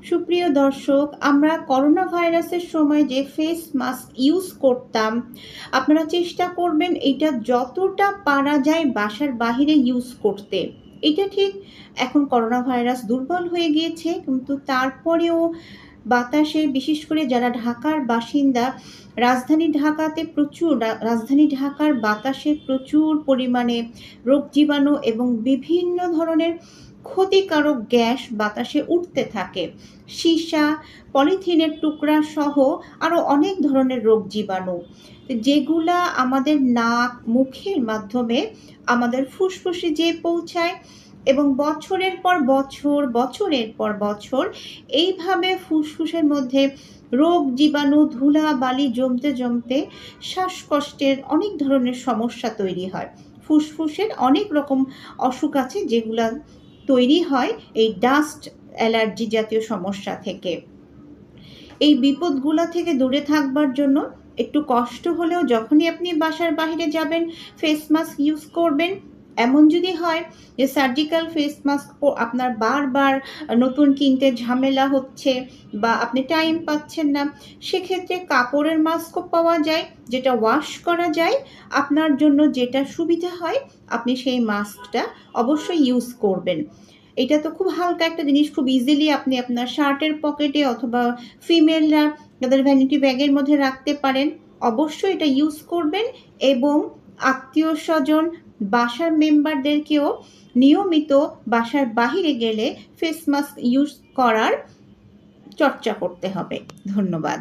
সুপ্রিয় দর্শক, আমরা করোনা ভাইরাসের সময় যে ফেস মাস্ক ইউজ করতাম, আপনারা চেষ্টা করবেন এটা যতটা পারা যায় বাসার বাহিরে ইউজ করতে। এটা ঠিক, এখন করোনা ভাইরাস দুর্বল হয়ে গিয়েছে, কিন্তু তারপরেও বাতাসে, বিশেষ করে যারা ঢাকার বাসিন্দা, রাজধানী ঢাকাতে প্রচুর রাজধানী ঢাকার বাতাসে প্রচুর পরিমাণে রোগ জীবাণু এবং বিভিন্ন ধরনের ক্ষতিকারক গ্যাস বাতাসে উঠতে থাকে। সীসা, পলিথিনের টুকরা সহ আরও অনেক ধরনের রোগ জীবাণু, যেগুলা আমাদের নাক, মুখের মাধ্যমে আমাদের ফুসফুসে যেয়ে পৌঁছায় এবং বছরের পর বছর, বছরের পর বছর এইভাবে ফুসফুসের মধ্যে রোগ জীবাণু, ধুলাবালি জমতে জমতে শ্বাসকষ্টের অনেক ধরনের সমস্যা তৈরি হয়। ফুসফুসের অনেক রকম অসুখ আছে যেগুলা তৈরি হয় এই ডাস্ট অ্যালার্জি জাতীয় সমস্যা থেকে। এই বিপদগুলা থেকে দূরে থাকবার জন্য একটু কষ্ট হলেও যখনই আপনি বাসার বাইরে যাবেন ফেস মাস্ক ইউজ করবেন। এমন যদি হয় যে সার্জিক্যাল ফেস মাস্ক আপনার বারবার নতুন কিনতে ঝামেলা হচ্ছে বা আপনি টাইম পাচ্ছেন না, সেক্ষেত্রে কাপড়ের মাস্কও পাওয়া যায়, যেটা ওয়াশ করা যায়। আপনার জন্য যেটা সুবিধা হয় আপনি সেই মাস্কটা অবশ্যই ইউজ করবেন। এটা তো খুব হালকা একটা জিনিস, খুব ইজিলি আপনি আপনার শার্টের পকেটে অথবা ফিমেলরা তাদের ভ্যানিটি ব্যাগের মধ্যে রাখতে পারেন। অবশ্যই এটা ইউজ করবেন এবং আত্মীয় স্বজন, বাসার মেম্বারদেরকেও নিয়মিত বাসার বাহিরে গেলে ফেস মাস্ক ইউজ করার চর্চা করতে হবে। ধন্যবাদ।